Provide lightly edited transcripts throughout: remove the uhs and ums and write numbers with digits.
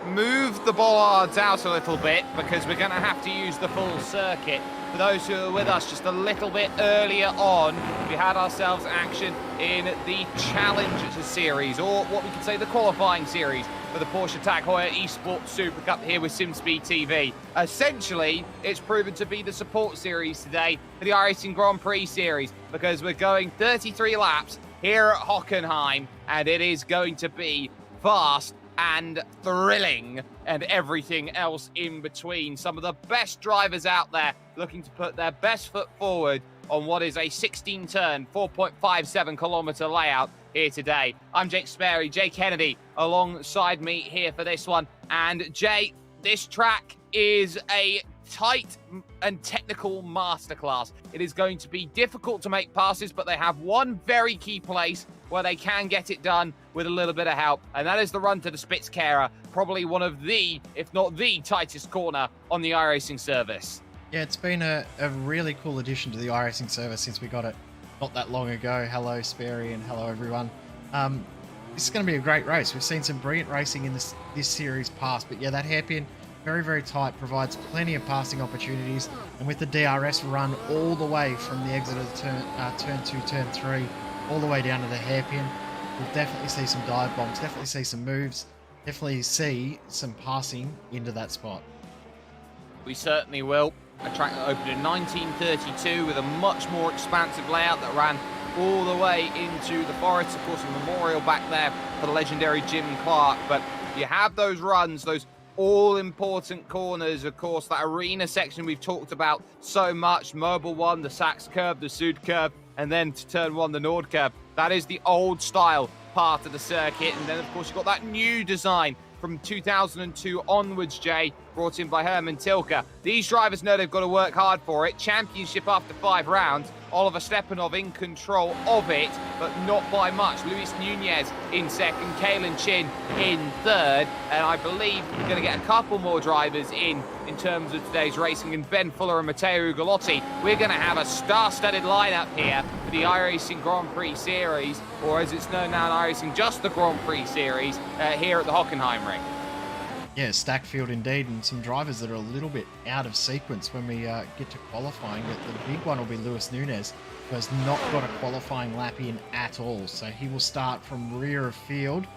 move the bollards out a little bit because we're going to have to use the full circuit. For those who are with us just a little bit earlier on, we had ourselves action in the Challenge Series, or what we could say the qualifying series for the Porsche Tag Heuer Esports Super Cup here with SimSpeed TV. Essentially, it's proven to be the support series today for the iRacing Grand Prix series because we're going 33 laps here at Hockenheim, and it is going to be fast and thrilling and everything else in between. Some of the best drivers out there looking to put their best foot forward on what is a 16-turn, 4.57 kilometer layout here today. I'm Jake Sperry, Jay Kennedy alongside me here for this one. And Jay, this track is a tight and technical masterclass. It is going to be difficult to make passes, but they have one very key place where they can get it done with a little bit of help, and that is the run to the Spitzkehre, probably one of the, if not the tightest corner on the iRacing service. Yeah, it's been a really cool addition to the iRacing service since we got it not that long ago. Hello, Sperry, and hello, everyone. This is going to be a great race. We've seen some brilliant racing in this series past, but yeah, that hairpin, very, very tight, provides plenty of passing opportunities, and with the DRS run all the way from the exit of the turn 2, turn 3, all the way down to the hairpin, we'll definitely see some dive bombs, definitely see some moves, definitely see some passing into that spot. We certainly will. A track that opened in 1932 with a much more expansive layout that ran all the way into the forest. Of course, a memorial back there for the legendary Jim Clark. But you have those runs, those all-important corners, of course, that arena section we've talked about so much. Mobile 1, the Sachs curve, the Südkurve, and then to turn 1, the Nordkurve. That is the old style part of the circuit. And then, of course, you've got that new design from 2002 onwards, Jay, brought in by Hermann Tilke. These drivers know they've got to work hard for it. Championship after 5 rounds. Oliver Stepanov in control of it, but not by much. Luis Nunez in second, Kalen Chin in third, and I believe we're going to get a couple more drivers in terms of today's racing, and Ben Fuller and Matteo Ugolotti. We're going to have a star-studded lineup here for the iRacing Grand Prix Series, or as it's known now in iRacing, just the Grand Prix Series here at the Hockenheimring. Yeah, stacked field indeed, and some drivers that are a little bit out of sequence when we get to qualifying. But the big one will be Luis Nunez, who has not got a qualifying lap in at all. So he will start from rear of field.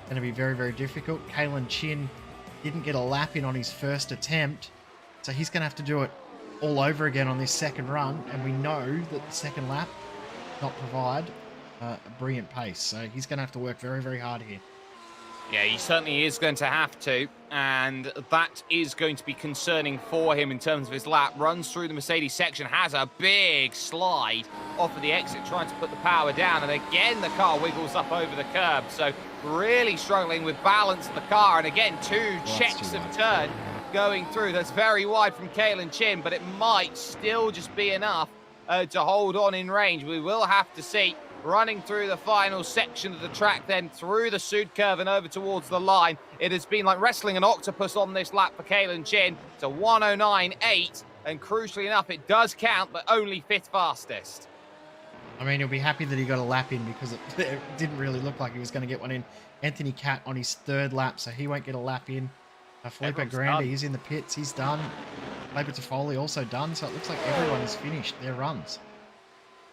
Going to be very, very difficult. Kalen Chin didn't get a lap in on his first attempt, so he's going to have to do it all over again on this second run. And we know that the second lap does not provide a brilliant pace. So he's going to have to work very, very hard here. Yeah, he certainly is going to have to, and that is going to be concerning for him in terms of his lap. Runs through the Mercedes section, has a big slide off of the exit, trying to put the power down, and again the car wiggles up over the curb, so really struggling with balance of the car, and again two checks of turn going through. That's very wide from Kalen Chin, but it might still just be enough to hold on in range. We will have to see. Running through the final section of the track, then through the Südkurve and over towards the line. It has been like wrestling an octopus on this lap for Kalen Chin to 109.8, and crucially enough, it does count, but only 5th fastest. I mean, he'll be happy that he got a lap in because it didn't really look like he was going to get one in. Anthony Catt on his 3rd lap, so he won't get a lap in. Felipe Grande, he's in the pits, he's done. Labor Toffoli also done, so it looks like everyone has finished their runs.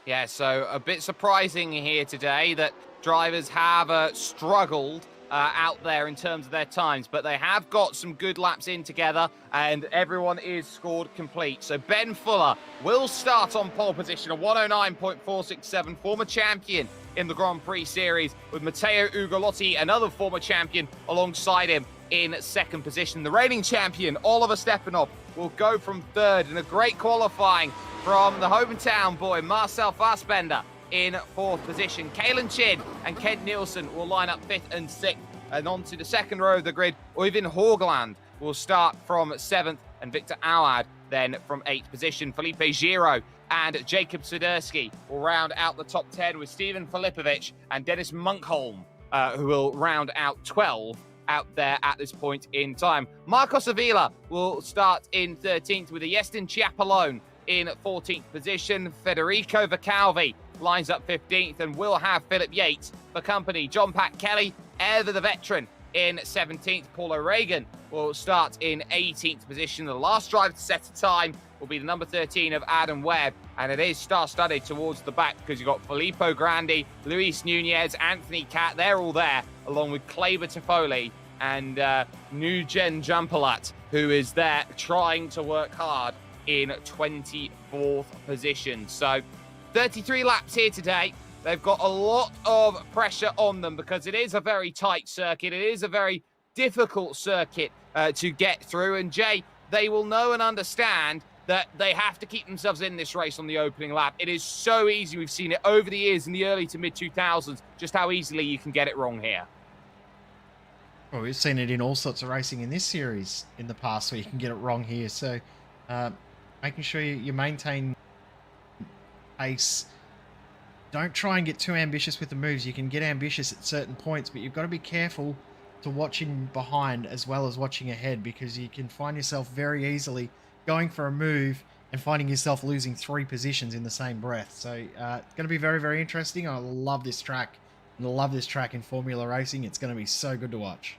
Yeah, so a bit surprising here today that drivers have struggled out there in terms of their times, but they have got some good laps in together, and everyone is scored complete. So Ben Fuller will start on pole position, a 109.467, former champion in the Grand Prix Series, with Matteo Ugolotti, another former champion, alongside him in 2nd position. The reigning champion, Oliver Stepanov, will go from 3rd in a great qualifying from the hometown boy, Marcel Fassbender, in 4th position. Kalen Chin and Kent Nielsen will line up 5th and 6th. And onto the 2nd row of the grid, Oyvind Haugland will start from 7th, and Victor Auad then from 8th position. Felipe Giro and Jacob Swiderski will round out the top 10, with Stephen Filipovic and Dennis Munkholm, who will round out 12 out there at this point in time. Marcos Avila will start in 13th, with a Yestin Chiapalone in 14th position. Federico Vicalvi lines up 15th, and will have Philip Yates for company. John Pat Kelly, ever the veteran, in 17th. Paul O'Regan will start in 18th position. The last driver to set a time will be the number 13 of Adam Webb. And it is star-studded towards the back because you've got Filippo Grandi, Luis Nunez, Anthony Catt. They're all there, along with Kleber Toffoli and Nujen Jampalat, who is there trying to work hard in 24th position. So 33 laps here today. They've got a lot of pressure on them because it is a very tight circuit. It is a very difficult circuit to get through. And Jay, they will know and understand that they have to keep themselves in this race on the opening lap. It is so easy. We've seen it over the years in the early to mid-2000s, just how easily you can get it wrong here. Well, we've seen it in all sorts of racing in this series in the past where you can get it wrong here. So making sure you maintain pace. Don't try and get too ambitious with the moves. You can get ambitious at certain points, but you've got to be careful to watching behind as well as watching ahead, because you can find yourself very easily going for a move and finding yourself losing 3 positions in the same breath. So it's going to be very, very interesting. I love this track. And I love this track in Formula Racing. It's going to be so good to watch.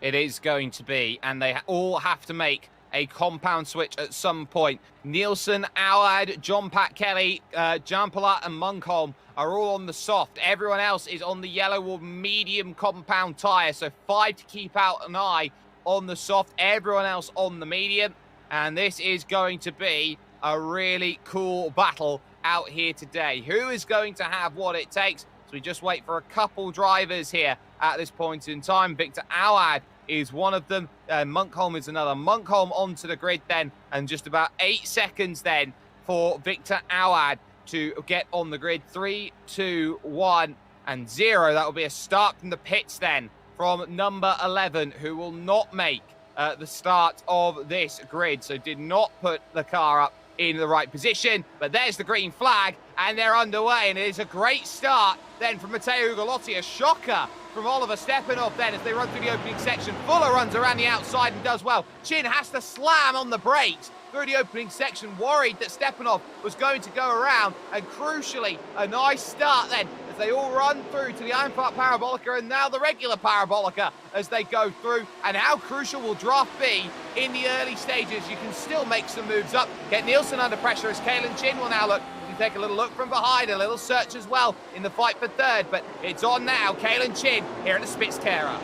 It is going to be, and they all have to make a compound switch at some point. Nielsen, Allard, John Pat Kelly, Jampala and Munkholm are all on the soft. Everyone else is on the yellow or medium compound tyre. So 5 to keep out an eye on the soft, everyone else on the medium. And this is going to be a really cool battle out here today. Who is going to have what it takes? So we just wait for a couple drivers here at this point in time. Victor Allard is one of them. Munkholm is another. Munkholm onto the grid then, and just about 8 seconds then for Victor Allard to get on the grid. 3, 2, 1, and 0. That will be a start from the pits then from number 11, who will not make the start of this grid. So did not put the car up in the right position, but there's the green flag and they're underway, and it is a great start then from Matteo Ugolotti. A shocker from Oliver Stepanov then as they run through the opening section. Fuller runs around the outside and does well. Chin has to slam on the brakes through the opening section, worried that Stepanov was going to go around, and crucially a nice start then as they all run through to the Einfahrt Parabolika and now the regular Parabolika as they go through. And how crucial will draft be in the early stages? You can still make some moves up, get Nielsen under pressure as Kalen Chin will now look. Take a little look from behind, a little search as well in the fight for third, but it's on now. Kalen Chin here at the Spitzkehrer.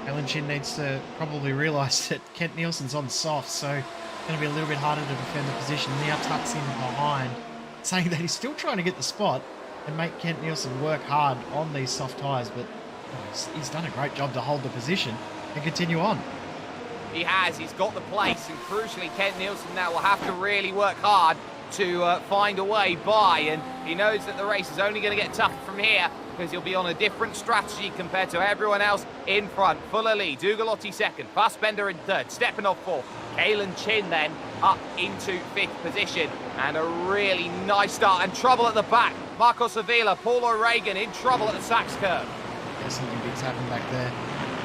Kalen Chin needs to probably realise that Kent Nielsen's on soft, so it's going to be a little bit harder to defend the position. Now tucks in behind, saying that he's still trying to get the spot and make Kent Nielsen work hard on these soft tyres, but he's done a great job to hold the position and continue on. He has, he's got the place, and crucially Kent Nielsen now will have to really work hard to find a way by, and he knows that the race is only going to get tougher from here because he'll be on a different strategy compared to everyone else in front. Fuller leads, Ugolotti second, Fassbender in third, Stepanov fourth, Kalen Chin then up into 5th position, and a really nice start, and trouble at the back. Marcos Avila, Paul O'Regan in trouble at the Sachs curve. Yeah, something big's happened back there.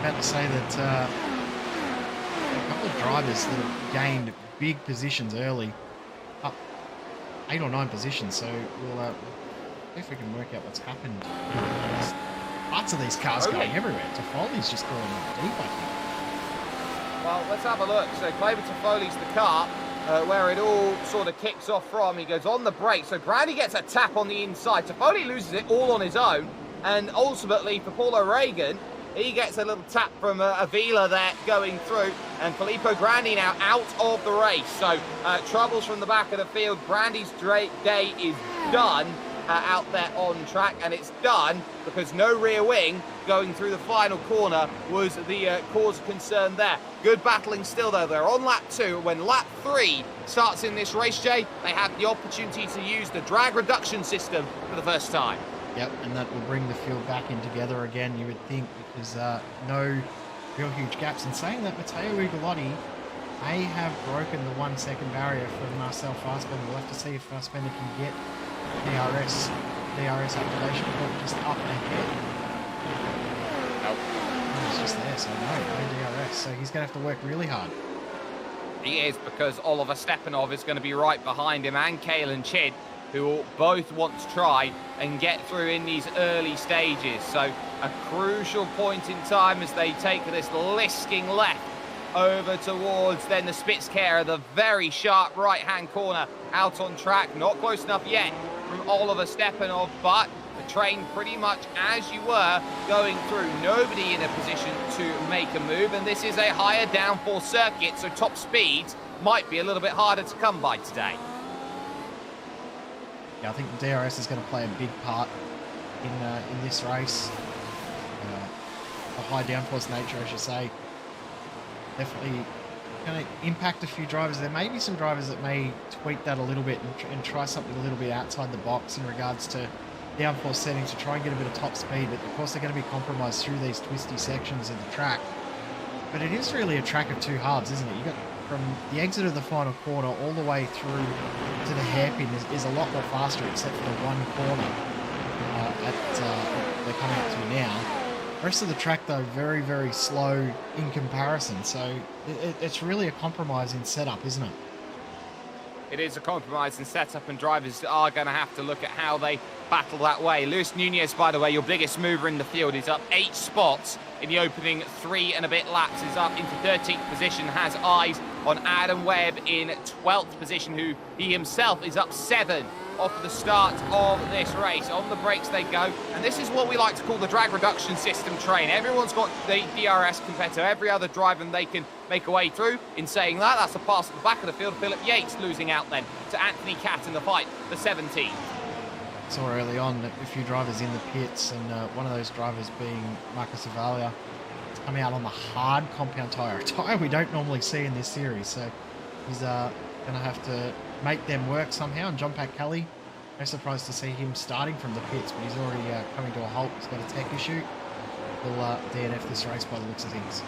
About to say that a couple of drivers that have gained big positions early, up 8 or 9 positions, so we'll see if we can work out what's happened. Parts of these cars going everywhere. Toffoli's just going deep, I think. Well, let's have a look. So Kleber Toffoli's the car where it all sort of kicks off from. He goes on the brake, so Brandy gets a tap on the inside. Toffoli loses it all on his own, and ultimately for Paul O'Regan, he gets a little tap from Avila there going through, and Filippo Grandi now out of the race. So troubles from the back of the field. Brandy's day is done out there on track, and it's done because no rear wing going through the final corner was the cause of concern there. Good battling still though. They're on lap 2. When lap 3 starts in this race, Jay, they have the opportunity to use the drag reduction system for the first time. Yep, and that will bring the field back in together again, you would think, because no real huge gaps. And saying that, Matteo Ugolotti may have broken the 1 second barrier for Marcel Fassbender. We'll have to see if Fassbender can get DRS activation, but just up ahead. Nope. He's just there, so no DRS. So he's going to have to work really hard. He is, because Oliver Stepanov is going to be right behind him, and Kalen Chin. who will both want to try and get through in these early stages. So a crucial point in time as they take this lisking left over towards then the Spitzkehrer, the very sharp right-hand corner out on track. Not close enough yet from Oliver Stepanov, but the train pretty much as you were going through. Nobody in a position to make a move, and this is a higher downforce circuit, so top speeds might be a little bit harder to come by today. Yeah, I think the DRS is going to play a big part in this race. The high downforce nature, I should say, definitely going to impact a few drivers. There may be some drivers that may tweak that a little bit and try something a little bit outside the box in regards to downforce settings to try and get a bit of top speed, but of course they're going to be compromised through these twisty sections of the track. But it is really a track of two halves, isn't it? You got from the exit of the final quarter all the way through to the hairpin is a lot more faster, except for the one corner they're coming up to now. The rest of the track, though, very, very slow in comparison. So it's really a compromise in setup, isn't it? It is a compromise in setup, and drivers are going to have to look at how they battle that way. Luis Nunez, by the way, your biggest mover in the field, is up 8 spots in the opening 3 and a bit laps. Is up into 13th position, has eyes on Adam Webb in 12th position, who he himself is up 7 off the start of this race. On the brakes they go, and this is what we like to call the drag reduction system train. Everyone's got the DRS compared to every other driver, and they can make a way through. In saying that, that's a pass at the back of the field. Philip Yates losing out then to Anthony Catt in the fight, the 17th. Saw early on a few drivers in the pits, and one of those drivers being Marcus Avalia. It's coming out on the hard compound tyre, a tyre we don't normally see in this series, so he's going to have to make them work somehow. And John Pat Kelly, no surprise to see him starting from the pits, but he's already coming to a halt. He's got a tech issue. He'll DNF this race by the looks of things.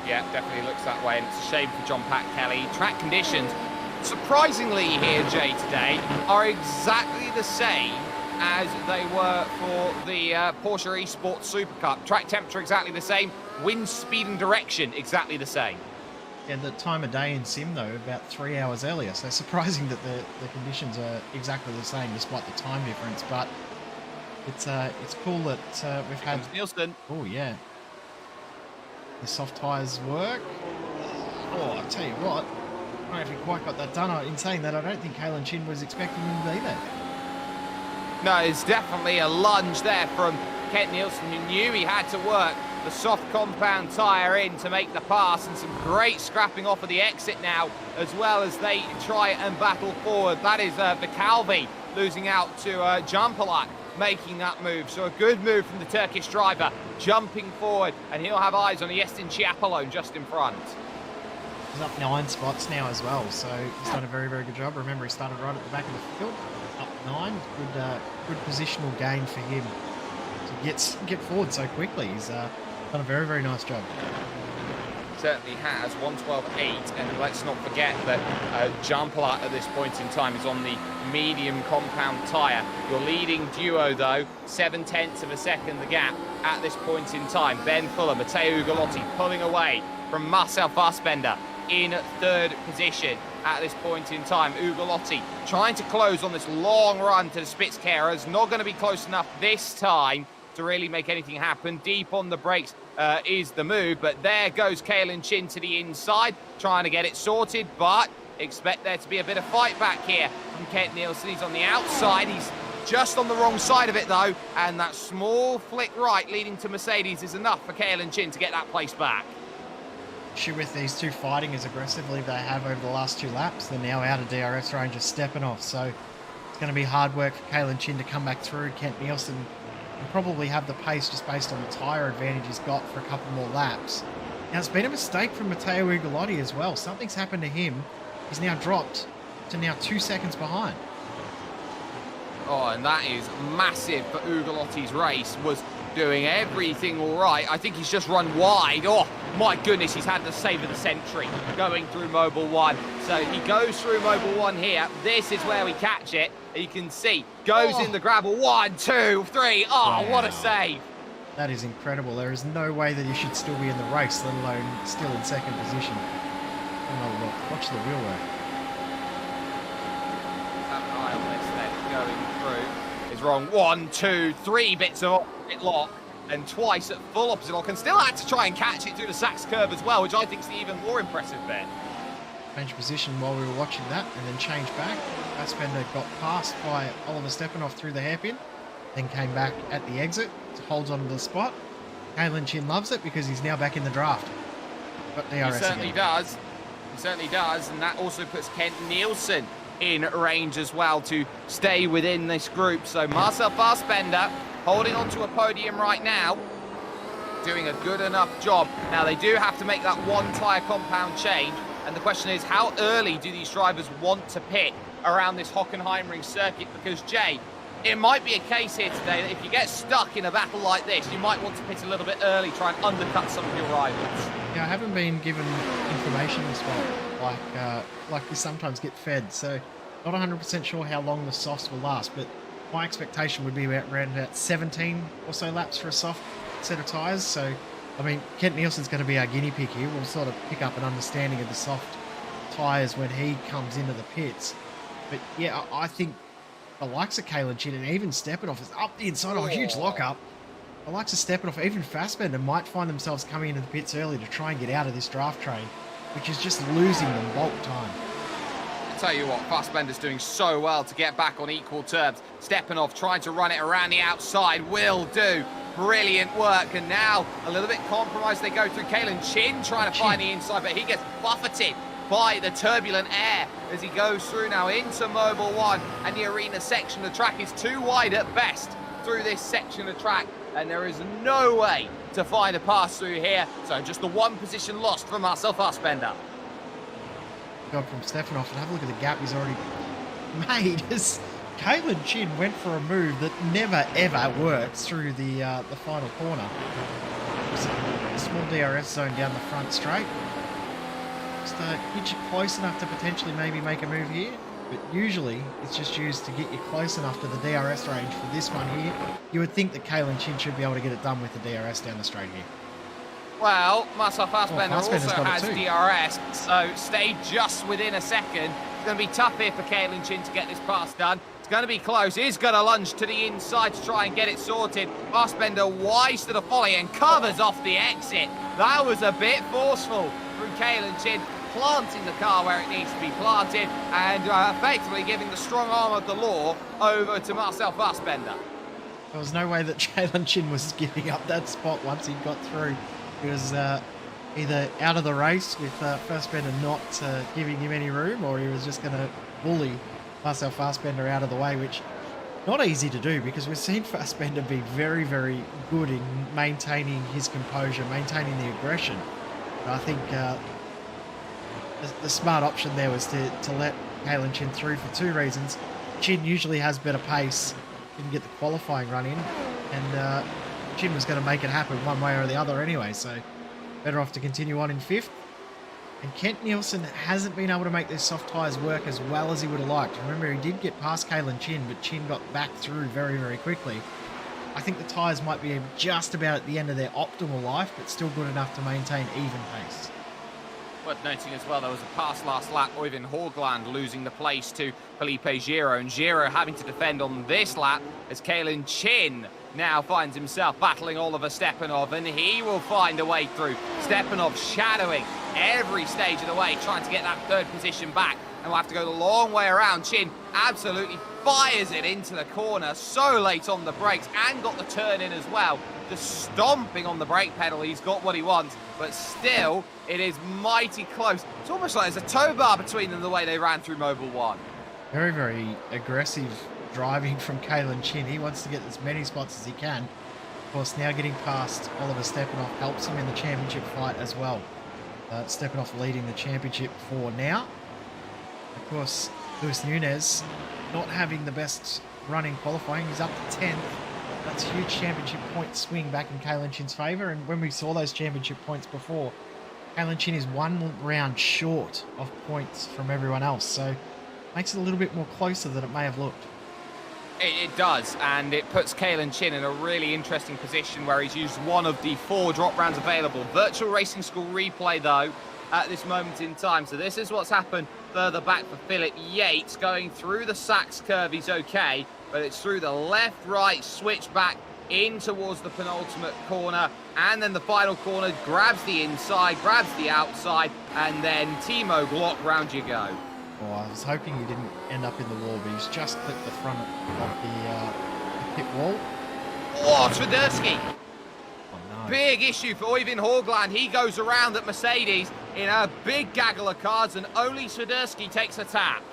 Yeah, definitely looks that way, and it's a shame for John Pat Kelly. Track conditions, surprisingly here, Jay, today, are exactly the same as they were for the Porsche Esports Super Cup. Track temperature exactly the same, wind speed and direction exactly the same. Yeah, the time of day in sim, though, about 3 hours earlier. So surprising that the conditions are exactly the same despite the time difference. But it's cool that we've had... Nielsen. Oh, yeah. The soft tyres work. Oh, I tell you what. I don't know if he quite got that done. In saying that, I don't think Kalen Chin was expecting him to be there. No, it's definitely a lunge there from Kent Nielsen, who knew he had to work the soft compound tyre in to make the pass, and some great scrapping off of the exit now as well as they try and battle forward. That is Vicalvi losing out to Jampalak making that move. So a good move from the Turkish driver, jumping forward, and he'll have eyes on Yestin Chiapalone just in front. He's up 9 spots now as well, so he's done a very, very good job. Remember, he started right at the back of the field, up 9. Good positional gain for him to get forward so quickly. He's done a very, very nice job. Certainly has, 1:12.8, and let's not forget that Jampala at this point in time is on the medium compound tyre. Your leading duo, though, 0.7 of a second the gap at this point in time. Ben Fuller, Matteo Ugolotti pulling away from Marcel Fassbender in 3rd position at this point in time. Ugolotti trying to close on this long run to the Spitzkehrers. Not going to be close enough this time to really make anything happen. Deep on the brakes is the move, but there goes Kalen Chin to the inside, trying to get it sorted, but expect there to be a bit of fight back here from Kent Nielsen. He's on the outside, he's just on the wrong side of it though, and that small flick right leading to Mercedes is enough for Kalen Chin to get that place back. Issue with these two fighting as aggressively they have over the last 2 laps. They're now out of DRS range of stepping off, so it's going to be hard work for Kalen Chin to come back through. Kent Nielsen will probably have the pace just based on the tyre advantage he's got for a couple more laps. Now, it's been a mistake from Matteo Ugolotti as well. Something's happened to him. He's now dropped to now 2 seconds behind. Oh, and that is massive for Ugolotti's race. Was doing everything all right. I think he's just run wide. Oh, my goodness, he's had the save of the century going through Mobile 1. So he goes through Mobile 1 here. This is where we catch it. You can see, goes in the gravel. 1, 2, 3. Oh, wow. What a save. That is incredible. There is no way that he should still be in the race, let alone still in 2nd position. Oh, look, watch the wheel work. Have an eye on this. is wrong. 1, 2, 3 bits of opposite lock, and twice at full opposite lock, and still had to try and catch it through the Sachs curve as well, which I think is the even more impressive bit. Change position while we were watching that, and then change back. Fassbender got passed by Oliver Stepanoff through the hairpin, then came back at the exit, holds on to the spot. Kalen Chin loves it because he's now back in the draft. Got DRS He certainly again. does. He certainly does, and that also puts Kent Nielsen in range as well to stay within this group. So Marcel Fassbender holding on to a podium right now, doing a good enough job. Now they do have to make that one tyre compound change, and the question is, how early do these drivers want to pit around this Hockenheimring circuit? Because Jay, it might be a case here today that if you get stuck in a battle like this, you might want to pit a little bit early, try and undercut some of your rivals. Yeah, I haven't been given information as well, like we sometimes get fed, so not 100% sure how long the softs will last, but my expectation would be around about 17 or so laps for a soft set of tyres. So, I mean, Kent Nielsen's going to be our guinea pig here. We'll sort of pick up an understanding of the soft tyres when he comes into the pits. But yeah, I think the likes of Kalen Chin and even Stepanoff is up the inside of a huge lockup. The likes of Stepanoff, even Fassbender, might find themselves coming into the pits early to try and get out of this draft train, which is just losing them bulk time. I tell you what, Fassbender's doing so well to get back on equal terms. Stepanoff trying to run it around the outside will do. Brilliant work, and now a little bit compromised they go through. Kalen Chin trying to find the inside, but he gets buffeted by the turbulent air as he goes through now into Mobile 1, and the arena section of the track is too wide at best through this section of track, and there is no way to find a pass through here, so just the one position lost from Marcel Fassbender. God, from Stepanoff, and have a look at the gap he's already made as Kalen Chin went for a move that never ever worked through the final corner. There's a small DRS zone down the front straight. Just get you close enough to potentially maybe make a move here, but usually it's just used to get you close enough to the DRS range for this one here. You would think that Kalen Chin should be able to get it done with the DRS down the straight here. Well, Marcel Fassbender also got has it too. DRS, so stay just within a second. It's going to be tough here for Kalen Chin to get this pass done. It's going to be close. He's going to lunge to the inside to try and get it sorted. Fassbender wise to the folly and covers off the exit. That was a bit forceful from Kalen Chin, planting the car where it needs to be planted and effectively giving the strong arm of the law over to Marcel Fassbender. There was no way that Kalen Chin was giving up that spot once he got through. He was either out of the race with Fassbender not giving him any room, or he was just going to bully Marcel Fassbender out of the way, which not easy to do because we've seen Fassbender be very, very good in maintaining his composure, maintaining the aggression. But I think the smart option there was to let Kalen Chin through for two reasons. Chin usually has better pace, didn't get the qualifying run in, and Chin was going to make it happen one way or the other anyway, so better off to continue on in fifth. And Kent Nielsen hasn't been able to make these soft tyres work as well as he would have liked. Remember, he did get past Kalen Chin, but Chin got back through very, very quickly. I think the tyres might be just about at the end of their optimal life, but still good enough to maintain even pace. Worth noting as well, there was a pass last lap, Oyvind Horgland losing the place to Felipe Giro, and Giro having to defend on this lap as Kalen Chin now finds himself battling Oliver Stepanoff, and he will find a way through. Stepanoff shadowing every stage of the way, trying to get that third position back, and we'll have to go the long way around. Chin absolutely fires it into the corner, so late on the brakes, and got the turn in as well. Just stomping on the brake pedal, he's got what he wants, but still, it is mighty close. It's almost like there's a tow bar between them the way they ran through Mobile 1. Very, very aggressive driving from Kalen Chin. He wants to get as many spots as he can. Of course, now getting past Oliver Stepanoff helps him in the championship fight as well. Stepanoff leading the championship for now. Of course, Luis Nunez not having the best run in qualifying. He's up to 10th. That's a huge championship point swing back in Kalen Chin's favour. And when we saw those championship points before, Kalen Chin is one round short of points from everyone else. So makes it a little bit more closer than it may have looked. It does, and it puts Kalen Chin in a really interesting position where he's used one of the 4 drop rounds available. Virtual Racing School replay, though, at this moment in time. So this is what's happened further back for Philip Yates. Going through the Sachs curve, he's okay. but it's through the left-right switch back in towards the penultimate corner, and then the final corner grabs the inside, grabs the outside, and then Timo Glock, round you go. Oh, I was hoping he didn't end up in the wall, but he's just clipped the front of the pit wall. Oh, Swiderski. Oh, no. Big issue for Øyvind Haugland. He goes around at Mercedes in a big gaggle of cars, and only Swiderski takes a tap.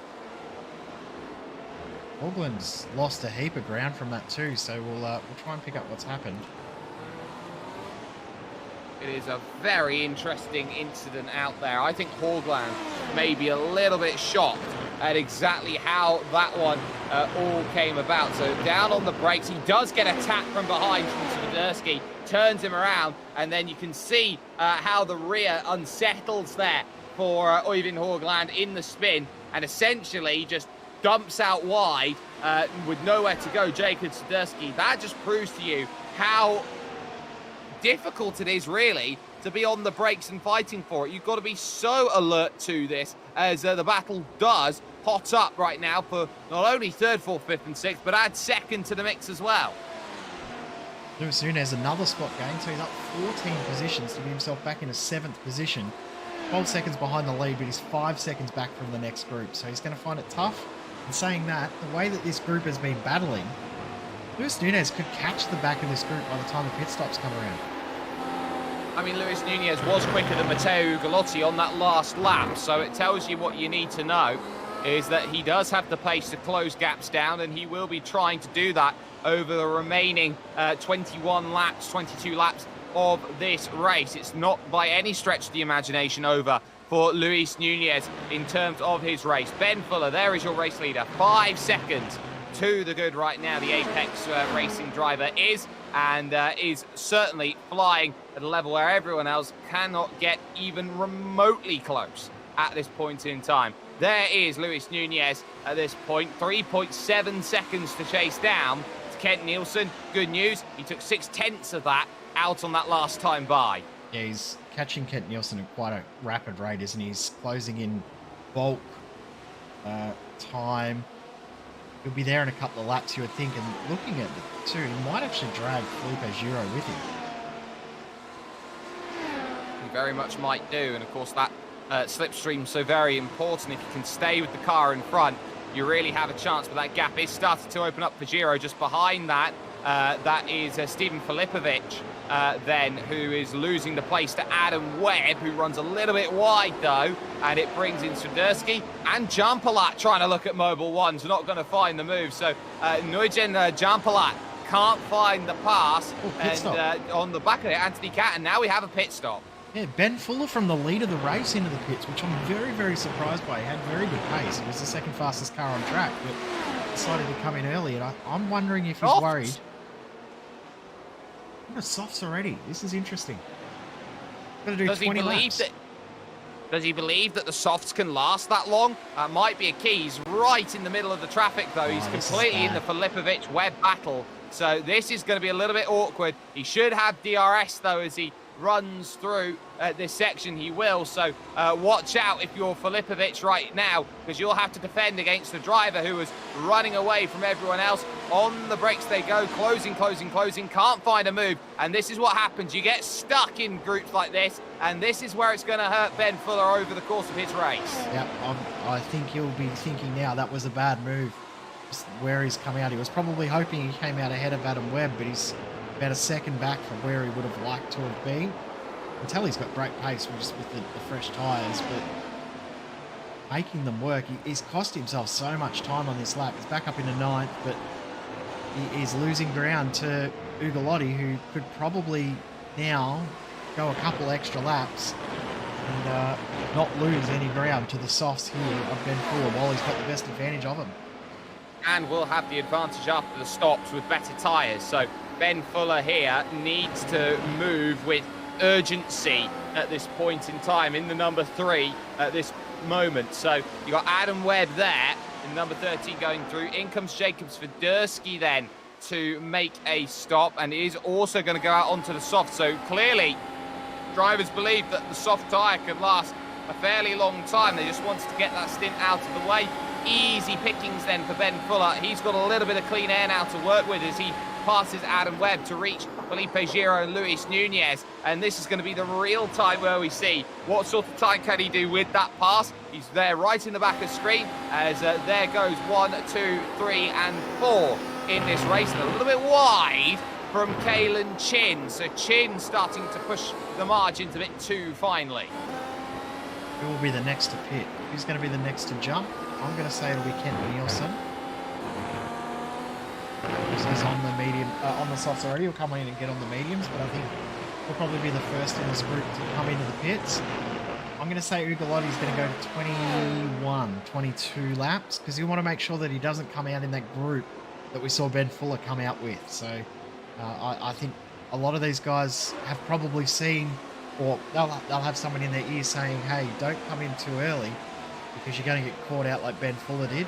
Haugland's lost a heap of ground from that too, so we'll try and pick up what's happened. It is a very interesting incident out there. I think Haugland may be a little bit shocked at exactly how that one all came about. So down on the brakes, he does get a tap from behind from Swiderski, turns him around, and then you can see how the rear unsettles there for Øyvind Haugland in the spin, and essentially just dumps out wide with nowhere to go. Jacob Swiderski, that just proves to you how difficult it is really to be on the brakes and fighting for it. You've got to be so alert to this, as the battle does hot up right now for not only third, fourth, fifth and sixth, but add second to the mix as well. Luis Nunez another spot gain, so he's up 14 positions to get himself back in a 7th position. 12 seconds behind the lead, but he's 5 seconds back from the next group, so he's going to find it tough. And saying that, the way that this group has been battling, Luis Nunez could catch the back of this group by the time the pit stops come around. I mean, Luis Nunez was quicker than Matteo Ugolotti on that last lap, so it tells you what you need to know, is that he does have the pace to close gaps down, and he will be trying to do that over the remaining 21 laps, 22 laps of this race. It's not by any stretch of the imagination over for Luis Nunez in terms of his race. Ben Fuller, there is your race leader. 5 seconds to the good right now. The Apex Racing driver is certainly flying at a level where everyone else cannot get even remotely close at this point in time. There is Luis Nunez at this point. 3.7 seconds to chase down to Kent Nielsen. Good news, he took 6/10 of that out on that last time by. Yeah, he's catching Kent Nielsen at quite a rapid rate, isn't he? He's closing in bulk time. He'll be there in a couple of laps, you would think, and looking at it too, he might actually drag Felipe Giro with him. He very much might do, and of course that slipstream's so very important. If you can stay with the car in front, you really have a chance, but that gap is starting to open up for Giro. Just behind that, that is Steven Filipovic, then, who is losing the place to Adam Webb, who runs a little bit wide though, and it brings in Swiderski and Jampalat trying to look at Mobile One's not going to find the move. So Nguyen Jampalat can't find the pass, and on the back of it, Anthony Catton. Now we have a pit stop. Yeah, Ben Fuller from the lead of the race into the pits, which I'm very, very surprised by. He had very good pace. He was the second fastest car on track, but decided to come in early, and I'm wondering if he's worried. The softs already. This is interesting. Got to do 20 laps. Does he believe that the softs can last that long? Might be a key. He's right in the middle of the traffic, though. He's completely in the Filipovic-Webb battle. So this is going to be a little bit awkward. He should have DRS, though, as he runs through this section. He will, so watch out if you're Filipovic right now, because you'll have to defend against the driver who was running away from everyone else. On the brakes they go, closing, can't find a move, and this is what happens. You get stuck in groups like this, and this is where it's going to hurt Ben Fuller over the course of his race. Yep, I think he'll be thinking now that was a bad move. Just where he's come out, he was probably hoping he came out ahead of Adam Webb, but he's about a second back from where he would have liked to have been. I can tell he's got great pace just with the fresh tyres, but making them work, he's cost himself so much time on this lap. He's back up into 9th, but he is losing ground to Ugolotti, who could probably now go a couple extra laps and not lose any ground to the softs here of Ben Fuller while he's got the best advantage of him. And will have the advantage after the stops with better tyres. So Ben Fuller here needs to move with urgency at this point in time in the number 3 at this moment. So you got Adam Webb there in number 13 going through. In comes Jacob Swiderski then to make a stop, and is also going to go out onto the soft. So clearly drivers believe that the soft tyre can last a fairly long time. They just wanted to get that stint out of the way. easy pickings then for Ben Fuller. He's got a little bit of clean air now to work with as he passes Adam Webb to reach Felipe Giro and Luis Nunez. And this is going to be the real time where we see what sort of time can he do with that pass. He's there right in the back of the screen as there goes 1, 2, 3 and 4 in this race. And a little bit wide from Kalen Chin. So Chin starting to push the margins a bit too finely. Who will be the next to pit? Who's going to be the next to jump? I'm going to say it'll be Kent Nielsen. He's on the medium, on the softs already. He'll come in and get on the mediums, but I think he'll probably be the first in this group to come into the pits. I'm going to say Ugolotti's going to go to 21, 22 laps because you want to make sure that he doesn't come out in that group that we saw Ben Fuller come out with. So I think a lot of these guys have probably seen, or they'll have someone in their ear saying, hey, don't come in too early because you're going to get caught out like Ben Fuller did.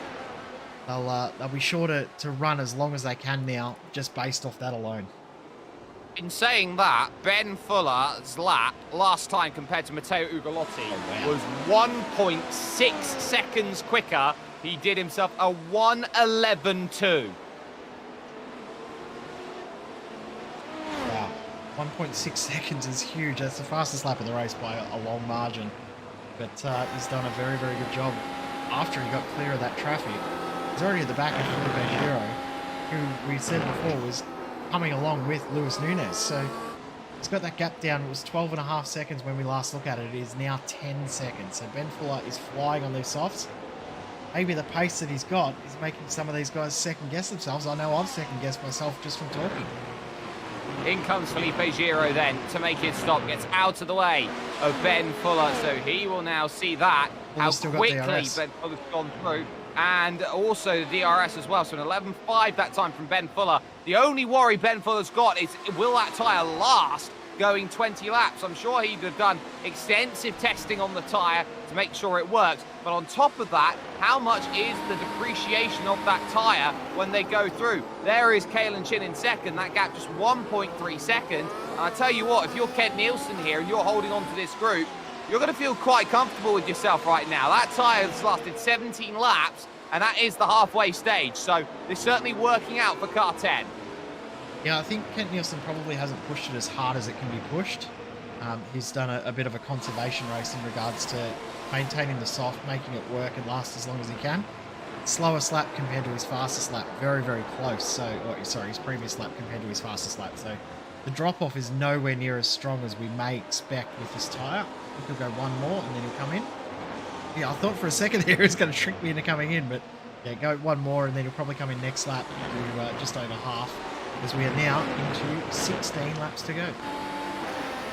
They'll be sure to run as long as they can now, just based off that alone. In saying that, Ben Fuller's lap last time compared to Matteo Ugolotti was 1.6 seconds quicker. He did himself a 1:11.2. Wow, 1.6 seconds is huge. That's the fastest lap of the race by a long margin. But he's done a very, very good job after he got clear of that traffic. He's already at the back of Felipe Giro, who we said before was coming along with Luis Nunez. So he's got that gap down. It was 12.5 seconds when we last looked at it. It is now 10 seconds. So Ben Fuller is flying on these softs. Maybe the pace that he's got is making some of these guys second guess themselves. I know I've second guessed myself just from talking. In comes Felipe Giro then to make his stop. Gets out of the way of Ben Fuller. So he will now see that, how quickly Ben Fuller's gone through. And also the DRS as well. So an 11.5 that time from Ben Fuller. The only worry Ben Fuller's got is, will that tyre last going 20 laps? I'm sure he'd have done extensive testing on the tyre to make sure it works. But on top of that, how much is the depreciation of that tyre when they go through? There is Kalen Chin in second. That gap just 1.3 seconds. And I tell you what, if you're Kent Nielsen here and you're holding on to this group, you're going to feel quite comfortable with yourself right now. That tyre has lasted 17 laps, and that is the halfway stage. So they're certainly working out for car 10. Yeah, I think Kent Nielsen probably hasn't pushed it as hard as it can be pushed. He's done a bit of a conservation race in regards to maintaining the soft, making it work and last as long as he can. Slowest lap compared to his fastest lap, very, very close. So, his previous lap compared to his fastest lap. So the drop-off is nowhere near as strong as we may expect with this tyre. He could go one more and then he'll come in. Yeah, I thought for a second there he was going to trick me into coming in, but yeah, go one more and then he'll probably come in next lap to just over half, because we are now into 16 laps to go.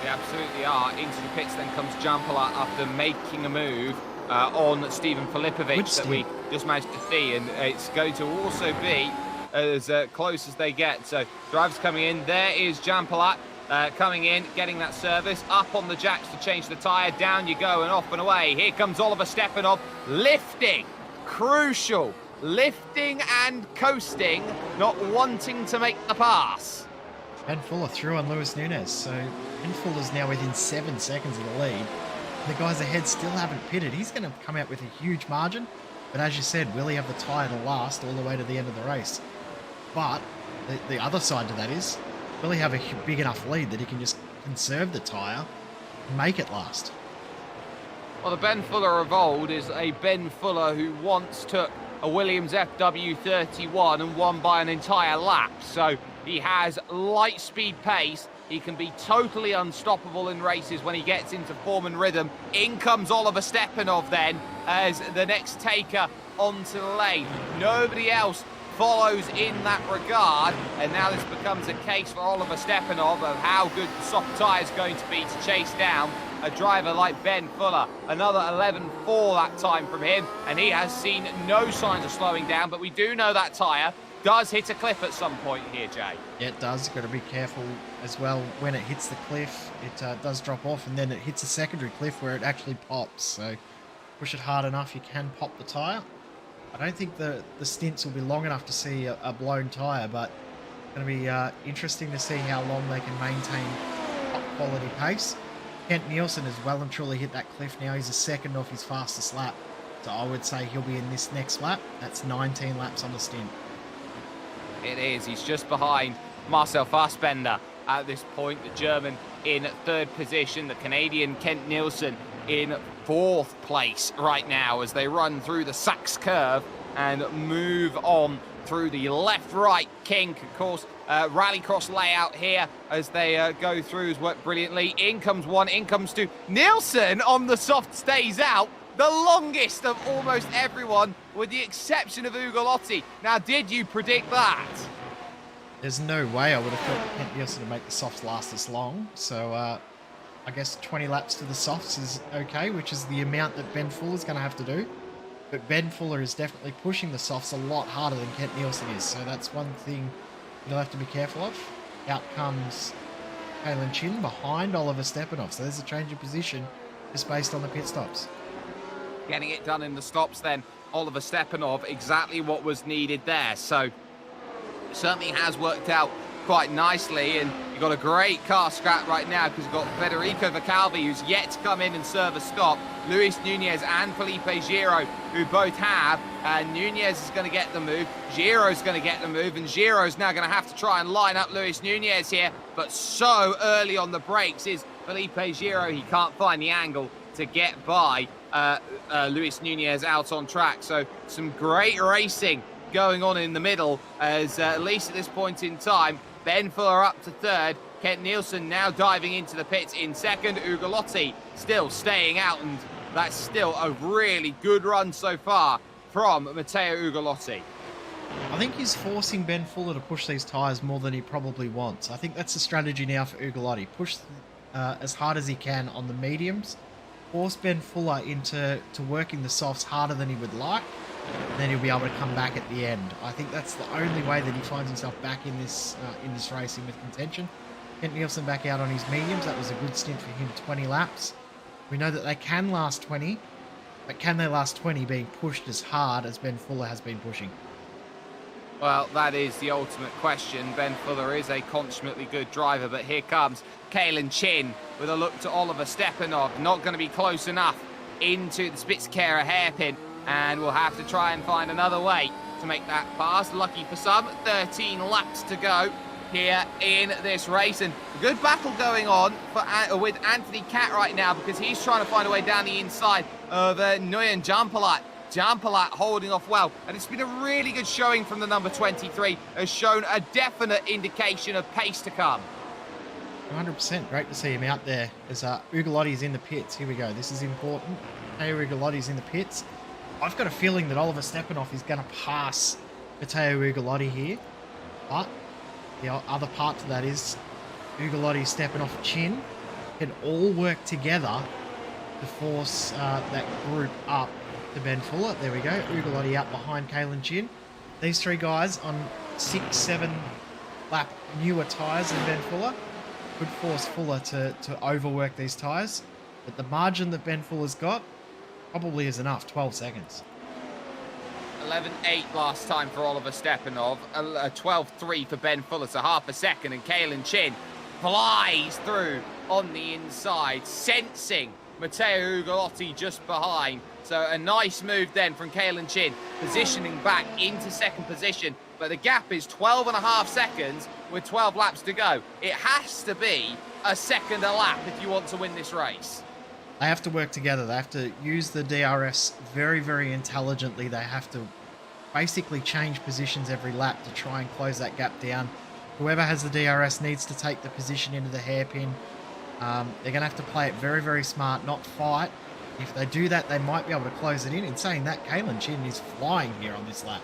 We absolutely are. Into the pits then comes Jampala after making a move on Steven Filipovic that we just managed to see, and it's going to also be as close as they get. So drivers coming in. There is Jampala. Coming in, getting that service, up on the jacks to change the tyre, down you go and off and away. Here comes Oliver Stepanov, lifting, crucial, lifting and coasting, not wanting to make the pass. Ben Fuller through on Luis Nunez, so Ben Fuller's now within 7 seconds of the lead. The guys ahead still haven't pitted. He's going to come out with a huge margin, but as you said, will he have the tyre to last all the way to the end of the race? But the other side to that is, will he have a big enough lead that he can just conserve the tyre and make it last? Well, the Ben Fuller of old is a Ben Fuller who once took a Williams FW31 and won by an entire lap. So he has light speed pace. He can be totally unstoppable in races when he gets into form and rhythm. In comes Oliver Stepanov then as the next taker onto the lane. Nobody else follows in that regard, and now this becomes a case for Oliver Stepanov of how good the soft tyre is going to be to chase down a driver like Ben Fuller. Another 11.4 that time from him, and he has seen no signs of slowing down, but we do know that tyre does hit a cliff at some point here, Jay. Yeah, it does. You've got to be careful as well. When it hits the cliff, it does drop off, and then it hits a secondary cliff where it actually pops. So push it hard enough, you can pop the tyre. I don't think the stints will be long enough to see a blown tyre, but it's going to be interesting to see how long they can maintain top quality pace. Kent Nielsen has well and truly hit that cliff now. He's a second off his fastest lap. So I would say he'll be in this next lap. That's 19 laps on the stint. It is. He's just behind Marcel Fassbender at this point. The German in third position. The Canadian Kent Nielsen in fourth place right now as they run through the Sachs curve and move on through the left-right kink. Of course, rallycross layout here as they go through has worked brilliantly. In comes one, in comes two. Nielsen on the soft stays out. The longest of almost everyone, with the exception of Ugolotti. Now, did you predict that? There's no way I would have thought Kent Nielsen to make the softs last this long. So I guess 20 laps to the softs is okay, which is the amount that Ben Fuller's going to have to do. But Ben Fuller is definitely pushing the softs a lot harder than Kent Nielsen is. So that's one thing you'll have to be careful of. Out comes Kalen Chin behind Oliver Stepanov. So there's a change of position just based on the pit stops. Getting it done in the stops then, Oliver Stepanov, exactly what was needed there. So certainly has worked out quite nicely, and you've got a great car scrap right now because you've got Federico Vicalvi, who's yet to come in and serve a stop, Luis Nunez and Felipe Giro, who both have, and Nunez is going to get the move, Giro's going to get the move, and Giro's now going to have to try and line up Luis Nunez here, but so early on the brakes is Felipe Giro, he can't find the angle to get by Luis Nunez out on track. So some great racing going on in the middle as at least at this point in time, Ben Fuller up to third, Kent Nielsen now diving into the pits in second, Ugolotti still staying out, and that's still a really good run so far from Matteo Ugolotti. I think he's forcing Ben Fuller to push these tyres more than he probably wants. I think that's the strategy now for Ugolotti. Push as hard as he can on the mediums, force Ben Fuller into working the softs harder than he would like, and then he'll be able to come back at the end. I think that's the only way that he finds himself back in this racing with contention. Kent Nielsen back out on his mediums. That was a good stint for him, 20 laps. We know that they can last 20, but can they last 20 being pushed as hard as Ben Fuller has been pushing? Well, that is the ultimate question. Ben Fuller is a consummately good driver, but here comes Kalen Chin with a look to Oliver Stepanov. Not going to be close enough into the Spitzkehrer hairpin, and we'll have to try and find another way to make that pass. Lucky for some, 13 laps to go here in this race, and a good battle going on with Anthony Cat right now because he's trying to find a way down the inside of Nguyen Jampalat. Jampalat holding off well, and it's been a really good showing from the number 23, has shown a definite indication of pace to come. 100%, great to see him out there as Ugolotti's in the pits. Here we go, this is important. Hey, Ugolotti's in the pits. I've got a feeling that Oliver Stepanov is going to pass Matteo Ugolotti here, but the other part to that is Ugolotti, Stepanov, Chin can all work together to force that group up to Ben Fuller. There we go, Ugolotti out behind Kalen Chin. These three guys on 6-7 lap newer tyres than Ben Fuller could force Fuller to overwork these tyres, but the margin that Ben Fuller's got probably is enough, 12 seconds. 11.8 last time for Oliver Stepanov, 12.3 for Ben Fuller, so half a second, and Kalen Chin flies through on the inside, sensing Matteo Ugolotti just behind. So a nice move then from Kalen Chin, positioning back into second position, but the gap is 12.5 seconds with 12 laps to go. It has to be a second a lap if you want to win this race. They have to work together. They have to use the DRS very, very intelligently. They have to basically change positions every lap to try and close that gap down. Whoever has the DRS needs to take the position into the hairpin. They're going to have to play it very, very smart, not fight. If they do that, they might be able to close it in. In saying that, Kalen Chin is flying here on this lap.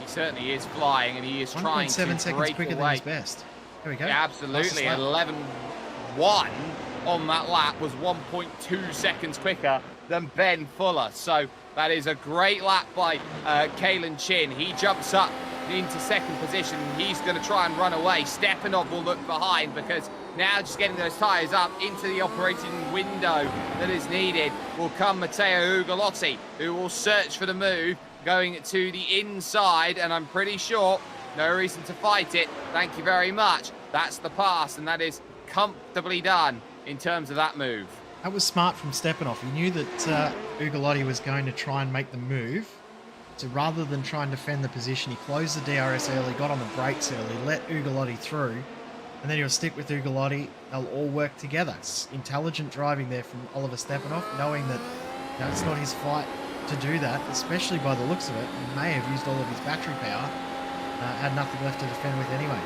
He certainly is flying, and he is trying to 1.7 seconds quicker than his best. Here we go. Yeah, absolutely. 11.1 on that lap was 1.2 seconds quicker than Ben Fuller. So that is a great lap by Kalen Chin. He jumps up into second position. He's going to try and run away. Stepanov will look behind because now just getting those tyres up into the operating window that is needed will come Matteo Ugolotti, who will search for the move going to the inside, and I'm pretty sure no reason to fight it. Thank you very much. That's the pass, and that is comfortably done in terms of that move. That was smart from Stepanov. He knew that Ugolotti was going to try and make the move. So rather than try and defend the position, he closed the DRS early, got on the brakes early, let Ugolotti through, and then he'll stick with Ugolotti. They'll all work together. It's intelligent driving there from Oliver Stepanov, knowing that it's not his fight to do that, especially by the looks of it. He may have used all of his battery power, had nothing left to defend with anyway.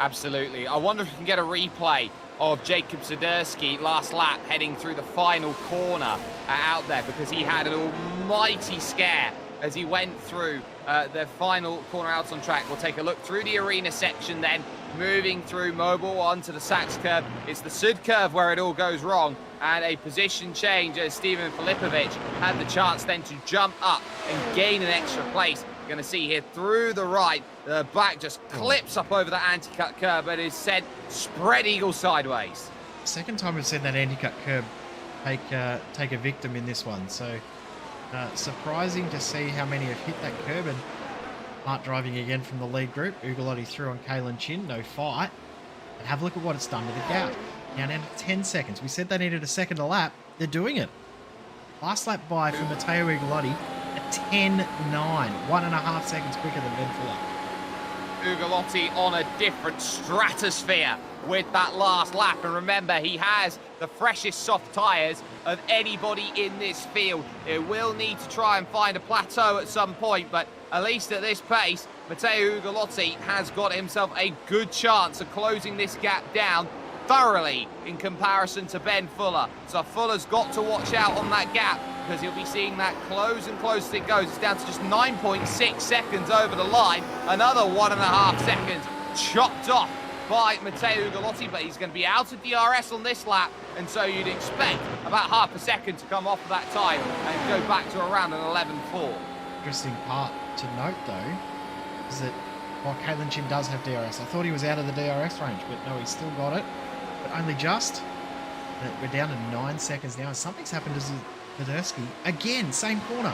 Absolutely. I wonder if we can get a replay of Jacob Swiderski last lap heading through the final corner out there, because he had an almighty scare as he went through the final corner out on track. We'll take a look through the arena section then, moving through Mobile 1 to the Sachs curve. It's the Sud curve where it all goes wrong, and a position change as Steven Filipovic had the chance then to jump up and gain an extra place. Going to see here through the right, the back just clips up over that anti-cut curb, but is sent spread eagle sideways. Second time we've seen that anti-cut curb take a victim in this one, so surprising to see how many have hit that curb. And Hart driving again from the lead group. Ugolotti through on Kalen Chin, no fight. And have a look at what it's done to the gap. Now down to 10 seconds. We said they needed a second a lap. They're doing it. Last lap by for Matteo Ugolotti. 10.9, 1.5 seconds quicker than Ben Fuller. Ugolotti on a different stratosphere with that last lap, and remember, he has the freshest soft tyres of anybody in this field. It will need to try and find a plateau at some point, but at least at this pace, Matteo Ugolotti has got himself a good chance of closing this gap down thoroughly in comparison to Ben Fuller. So Fuller's got to watch out on that gap, because he'll be seeing that close and close as it goes. It's down to just 9.6 seconds over the line. Another 1.5 seconds chopped off by Matteo Ugolotti, but he's going to be out of DRS on this lap, and so you'd expect about half a second to come off of that time and go back to around an 11.4. Interesting part to note, though, is that while Kalen Chin does have DRS, I thought he was out of the DRS range, but no, he's still got it, but only just. We're down to 9 seconds now, and something's happened to Swiderski. Again, same corner.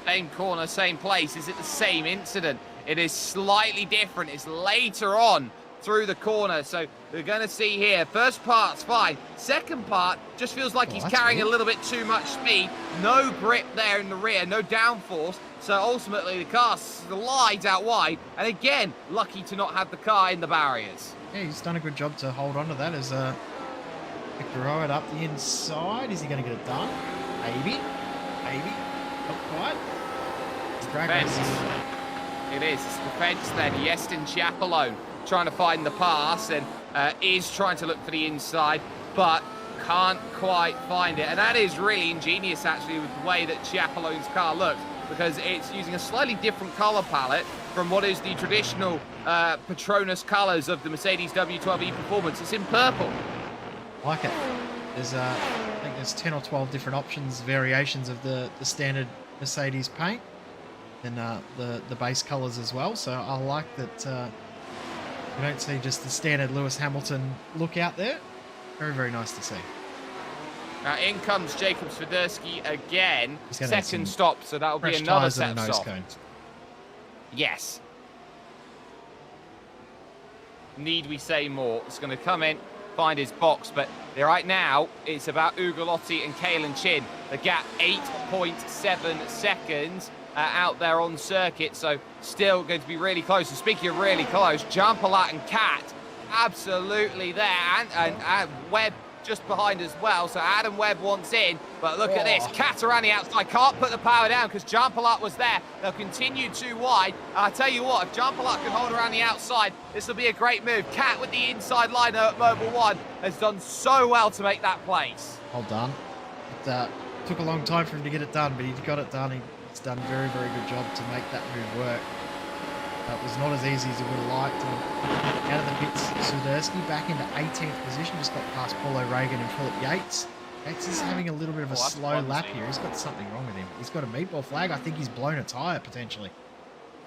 Same corner, same place. Is it the same incident? It is slightly different. It's later on through the corner. So we're going to see here. First part's fine. Second part just feels like he's carrying a little bit too much speed. No grip there in the rear, no downforce. So ultimately the car slides out wide. And again, lucky to not have the car in the barriers. Yeah, he's done a good job to hold on to that as throw it up the inside. Is he going to get it done? Maybe. Maybe. Not quite. It's drag race. It is. It's defence then. Yestin Chiapolone trying to find the pass and is trying to look for the inside, but can't quite find it. And that is really ingenious, actually, with the way that Chiapolone's car looks, because it's using a slightly different colour palette from what is the traditional Petronas colours of the Mercedes W12E Performance. It's in purple. Like it. There's I think there's 10 or 12 different options, variations of the standard Mercedes paint, and the base colours as well. So I like that you don't see just the standard Lewis Hamilton look out there. Very, very nice to see. Now in comes Jacob Swiderski again. Second stop, so that'll be another set of softs. Yes. Need we say more? It's going to come in, find his box, but right now it's about Ugolotti and Kalen Chin. The gap 8.7 seconds out there on circuit, so still going to be really close. And speaking of really close, Jean-Paul and Kat absolutely there, and Webb just behind as well. So Adam Webb wants in, but look at this. Kat around the outside, can't put the power down because Jean-Paul was there. They'll continue too wide. I tell you what, if Jean-Paul can hold around the outside, this will be a great move. Kat with the inside line at Mobile 1 has done so well to make that place. Well done. It took a long time for him to get it done, but he got it done. He's done a very, very good job to make that move work. It was not as easy as he would have liked. And out of the pits, Swiderski back into 18th position, just got past Paul O'Regan and Philip Yates. Yates is having a little bit of a slow lap here. He's got something wrong with him. He's got a meatball flag. I think he's blown a tyre, potentially.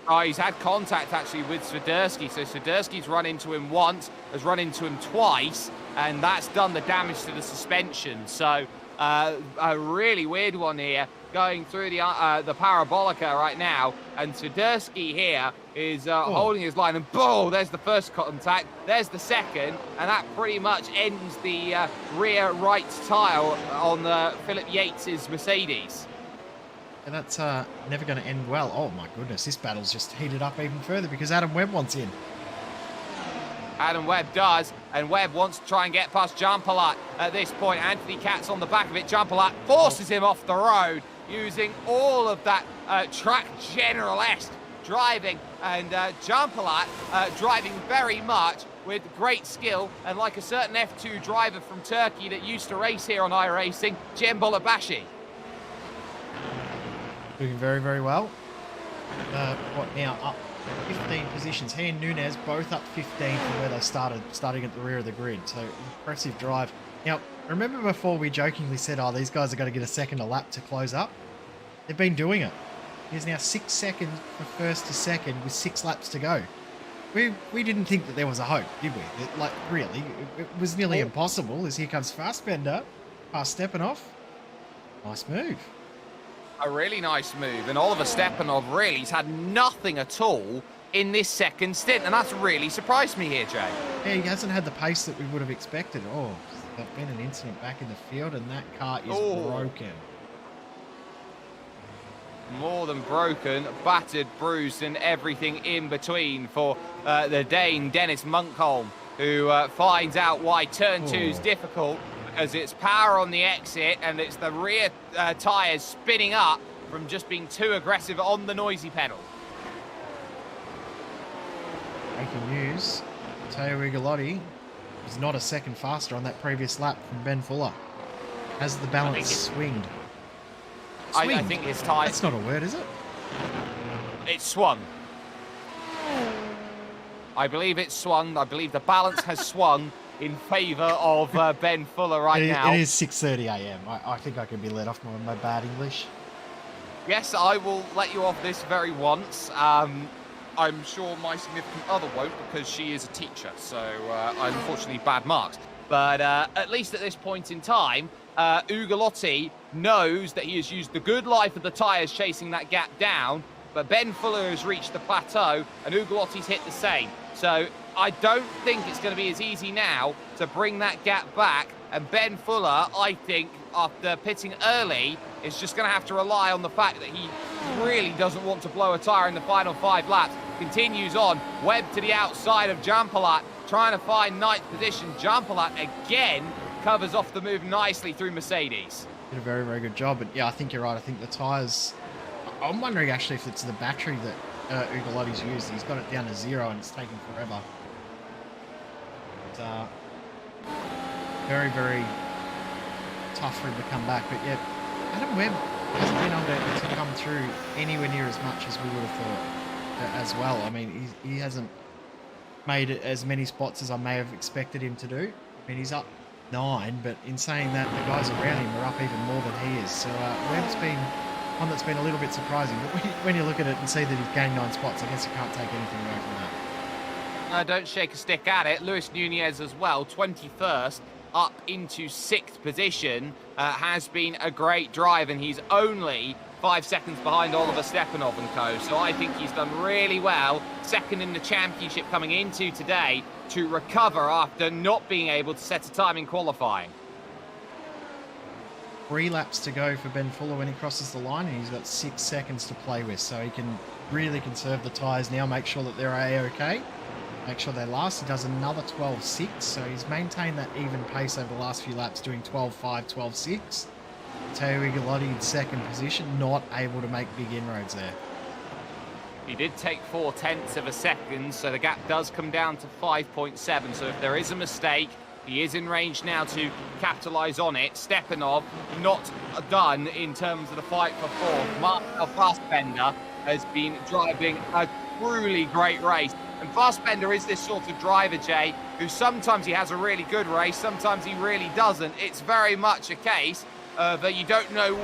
Oh, he's had contact actually with Swiderski. So Swiderski's run into him once, has run into him twice, and that's done the damage to the suspension. So a really weird one here going through the Parabolika right now. And Swiderski here is holding his line, and boom, there's the first contact, there's the second, and that pretty much ends the rear right tyre on Philip Yates's Mercedes. And that's never going to end well. Oh my goodness, this battle's just heated up even further because Adam Webb wants in. Adam Webb does, and Webb wants to try and get past Jean-Palat at this point. Anthony Katz on the back of it. Jean-Palat forces him off the road using all of that track generalesque driving, and Jean-Palat driving very much with great skill, and like a certain F2 driver from Turkey that used to race here on iRacing, Cem Bolabashi. Doing very, very well. What now? Up 15 positions. He and Nunez both up 15 from where they starting at the rear of the grid. So impressive drive. Now, remember before we jokingly said, oh, these guys are going to get a second a lap to close up? They've been doing it. There's now 6 seconds from first to second with 6 laps to go. We didn't think that there was a hope, did we? Like, really, it was nearly impossible as here comes Fassbender past Stepanov. Nice move. A really nice move, and Oliver Stepanov really has had nothing at all in this second stint, and that's really surprised me here, Jay. Yeah, he hasn't had the pace that we would have expected. Oh, there's been an incident back in the field, and that car is broken. More than broken, battered, bruised, and everything in between for the Dane, Dennis Munkholm, who finds out why turn 2 is difficult. As it's power on the exit, and it's the rear tyres spinning up from just being too aggressive on the noisy pedal. Breaking news, Matteo Ugolotti was not a second faster on that previous lap from Ben Fuller. Has the balance swinged? I think his tyre... That's not a word, is it? It's swung. I believe it's swung. I believe the balance has swung in favour of Ben Fuller now. It is 6:30 a.m. I think I can be let off my bad English. Yes, I will let you off this very once. I'm sure my significant other won't, because she is a teacher, so unfortunately bad marks. But at least at this point in time, Ugolotti knows that he has used the good life of the tyres chasing that gap down, but Ben Fuller has reached the plateau, and Ugolotti's hit the same. So I don't think it's going to be as easy now to bring that gap back, and Ben Fuller, I think, after pitting early, is just going to have to rely on the fact that he really doesn't want to blow a tyre in the final 5 laps. Continues on, Webb to the outside of Jean-Palat, trying to find 9th position. Jean-Palat again covers off the move nicely through Mercedes. Did a very, very good job, but yeah, I think you're right. I think the tyres... I'm wondering actually if it's the battery that Ugolotti's used. He's got it down to 0 and it's taking forever. But, very, very tough for him to come back. But yeah, Adam Webb hasn't been able to come through anywhere near as much as we would have thought as well. I mean, he hasn't made as many spots as I may have expected him to do. I mean, he's up 9, but in saying that, the guys around him are up even more than he is. So Webb's been one that's been a little bit surprising. But when you look at it and see that he's gained 9 spots, I guess you can't take anything away from that. Don't shake a stick at it. Luis Nunez as well, 21st, up into 6th position, has been a great drive, and he's only 5 seconds behind Oliver Stepanov and co. So I think he's done really well, second in the championship coming into today, to recover after not being able to set a time in qualifying. 3 laps to go for Ben Fuller when he crosses the line, and he's got 6 seconds to play with, so he can really conserve the tyres now, make sure that they're A-OK, make sure they last. He does another 12.6, so he's maintained that even pace over the last few laps, doing 12.5, 12.6. Matteo Ugolotti in 2nd position, not able to make big inroads there. He did take 0.4 of a second, so the gap does come down to 5.7, so if there is a mistake, he is in range now to capitalise on it. Stepanov not done in terms of the fight for 4th. Marcel Fassbender has been driving a truly great race. And Fassbender is this sort of driver, Jay, who sometimes he has a really good race, sometimes he really doesn't. It's very much a case of you don't know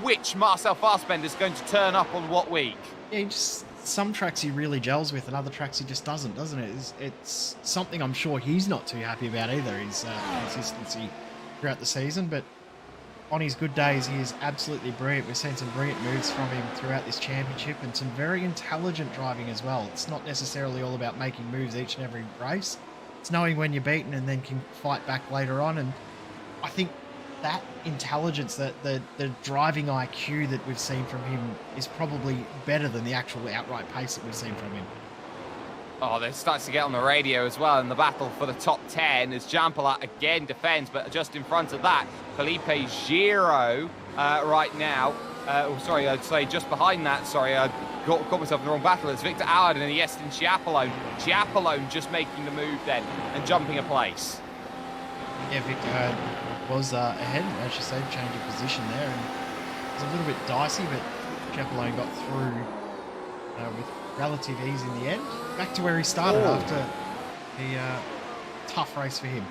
which Marcel Fassbender is going to turn up on what week. Yeah, he just some tracks he really gels with and other tracks he just doesn't it? It's something I'm sure he's not too happy about either, his consistency throughout the season. But on his good days, he is absolutely brilliant. We've seen some brilliant moves from him throughout this championship and some very intelligent driving as well. It's not necessarily all about making moves each and every race. It's knowing when you're beaten and then can fight back later on. And I think that intelligence, the driving IQ that we've seen from him is probably better than the actual outright pace that we've seen from him. Oh, this starts to get on the radio as well in the battle for the top 10 as Jampelat again defends, but just in front of that, Felipe Giro right now. Sorry, I'd say just behind that, sorry, I got myself in the wrong battle. It's Victor Auard and Yestin Chiapolone. Chiapolone just making the move then and jumping a place. Yeah, Victor Auard was ahead, as you said, change of position there. And it was a little bit dicey, but Chiapolone got through with relative ease in the end. Back to where he started after the tough race for him.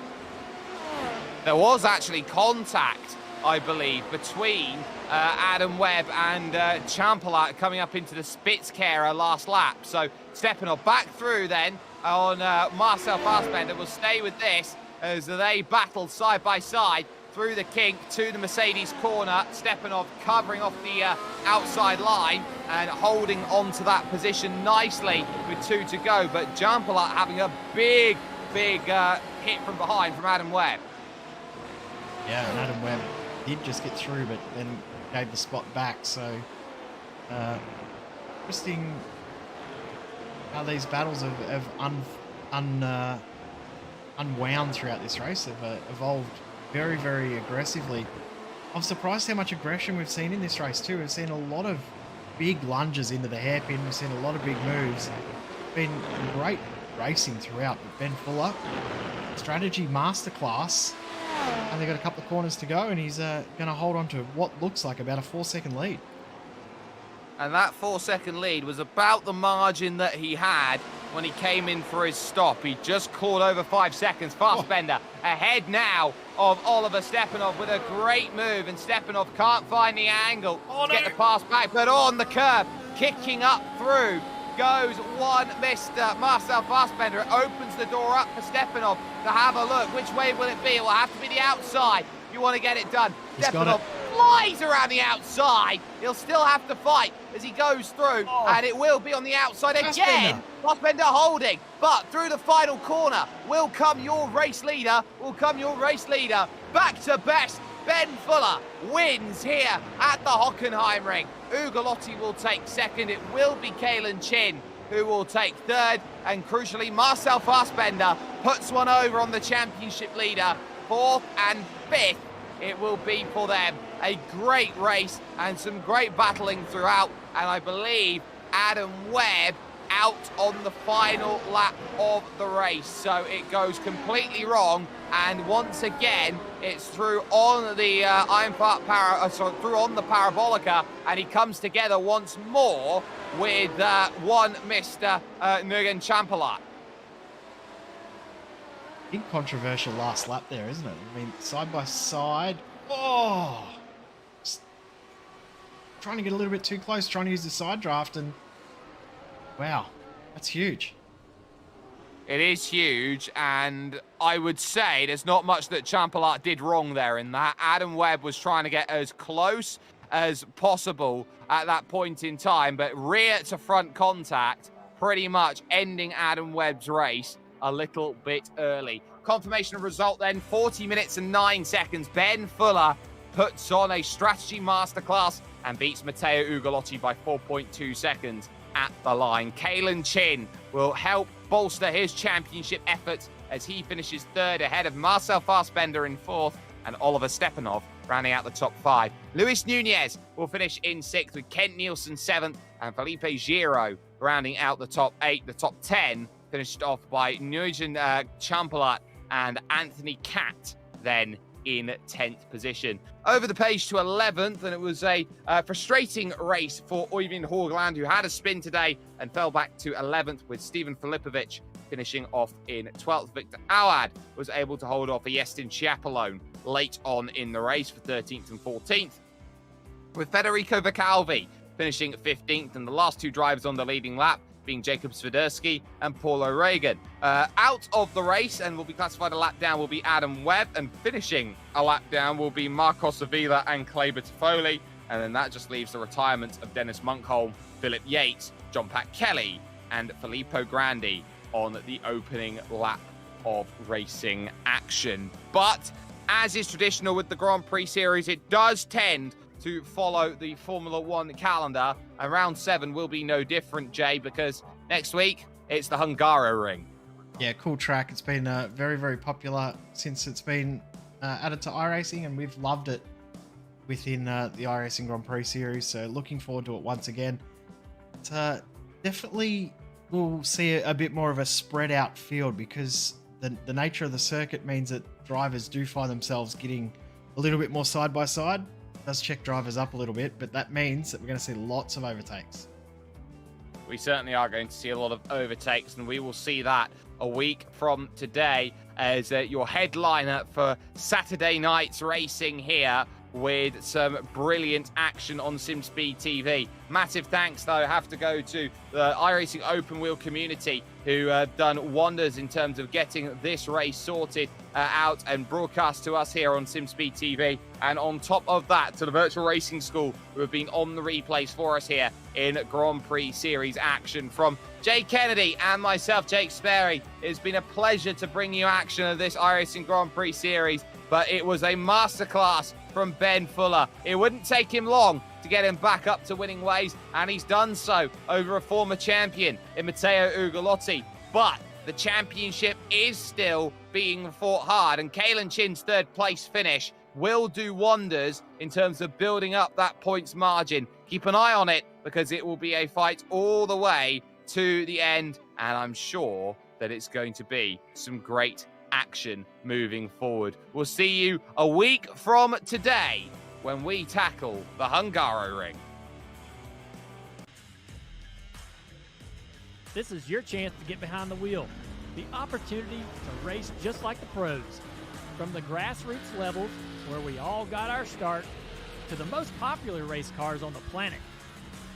There was actually contact, I believe, between Adam Webb and Champelat coming up into the Spitzkehrer last lap. So Stepanov back through then on Marcel Fassbender. Will stay with this as they battle side by side through the kink to the Mercedes corner. Stepanov covering off the outside line and holding on to that position nicely with 2 to go. But Jampelat having a big hit from behind from Adam Webb. Yeah, and Adam Webb did just get through, but then gave the spot back. So, interesting how these battles have unwound throughout this race, have evolved very, very aggressively. I'm surprised how much aggression we've seen in this race too. We've seen a lot of big lunges into the hairpin. We've seen a lot of big moves. Been great racing throughout. But Ben Fuller, strategy masterclass. Only got a couple of corners to go, and he's going to hold on to what looks like about a 4-second lead. And that 4-second lead was about the margin that he had when he came in for his stop. He just called over 5 seconds. Fassbender ahead now of Oliver Stepanov with a great move, and Stepanov can't find the angle to get the pass back, but on the curb, kicking up through, goes one Mr. Marcel Fassbender. It opens the door up for Stepanov to have a look. Which way will it be? It will have to be the outside. You want to get it done. Stepanov flies around the outside. He'll still have to fight as he goes through, and it will be on the outside again. Fassbender holding, but through the final corner will come your race leader. Back to best. Ben Fuller wins here at the Hockenheimring. Ugolotti will take second. It will be Kalen Chin who will take third. And crucially, Marcel Fassbender puts one over on the championship leader. 4th and 5th it will be for them. A great race and some great battling throughout. And I believe Adam Webb out on the final lap of the race. So it goes completely wrong. And once again, it's through on the through on the Parabolika, and he comes together once more with one Mr. Nurgen Champelat. Big controversial last lap there, isn't it? I mean, side by side. Just trying to get a little bit too close, trying to use the side draft, and wow, that's huge. It is huge, and I would say there's not much that Champelat did wrong there in that. Adam Webb was trying to get as close as possible at that point in time, but rear to front contact pretty much ending Adam Webb's race a little bit early. Confirmation of result then, 40 minutes and 9 seconds. Ben Fuller puts on a strategy masterclass and beats Matteo Ugolotti by 4.2 seconds at the line. Kalen Chin will help bolster his championship efforts as he finishes 3rd ahead of Marcel Fassbender in 4th and Oliver Stepanov rounding out the top 5. Luis Nunez will finish in 6th with Kent Nielsen 7th and Felipe Giro rounding out the top 8. The top 10 finished off by Nurgen Champelat and Anthony Catt then in 10th position. Over the page to 11th, and it was a frustrating race for Øyvind Haugland, who had a spin today and fell back to 11th, with Stephen Filipovic finishing off in 12th. Victor Auard was able to hold off a Yestin Chiapolone late on in the race for 13th and 14th, with Federico Vicalvi finishing 15th, and the last two drivers on the leading lap being Jacob Swiderski and Paulo Reagan. Out of the race and will be classified a lap down will be Adam Webb, and finishing a lap down will be Marcos Avila and Kleber Toffoli. And then that just leaves the retirements of Dennis Munkholm, Philip Yates, John Pat Kelly, and Filippo Grandi on the opening lap of racing action. But as is traditional with the Grand Prix series, it does tend to follow the Formula One calendar, and round 7 will be no different, Jay, because next week it's the Hockenheimring. Yeah, cool track. It's been very, very popular since it's been added to iRacing, and we've loved it within the iRacing Grand Prix series, so looking forward to it once again. But, definitely we'll see a bit more of a spread out field, because the nature of the circuit means that drivers do find themselves getting a little bit more side by side. Does check drivers up a little bit, but that means that we're going to see lots of overtakes. We certainly are going to see a lot of overtakes, and we will see that a week from today as your headliner for Saturday night's racing here, with some brilliant action on SimSpeed TV. Massive thanks, though, have to go to the iRacing Open Wheel community, who have done wonders in terms of getting this race sorted out and broadcast to us here on SimSpeed TV. And on top of that, to the Virtual Racing School, who have been on the replays for us here in Grand Prix Series action. From Jay Kennedy and myself, Jake Sperry, it's been a pleasure to bring you action of this iRacing Grand Prix Series, but it was a masterclass from Ben Fuller. It wouldn't take him long to get him back up to winning ways, and he's done so over a former champion in Matteo Ugolotti. But the championship is still being fought hard, and Kalen Chin's third place finish will do wonders in terms of building up that points margin. Keep an eye on it, because it will be a fight all the way to the end, and I'm sure that it's going to be some great action moving forward. We'll see you a week from today when we tackle the Hockenheimring. This is your chance to get behind the wheel. The opportunity to race just like the pros. From the grassroots levels, where we all got our start, to the most popular race cars on the planet.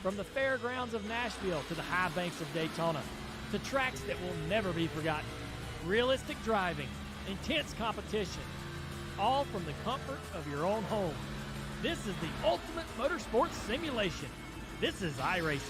From the fairgrounds of Nashville to the high banks of Daytona, to tracks that will never be forgotten. Realistic driving, intense competition, all from the comfort of your own home. This is the ultimate motorsports simulation. This is iRacing.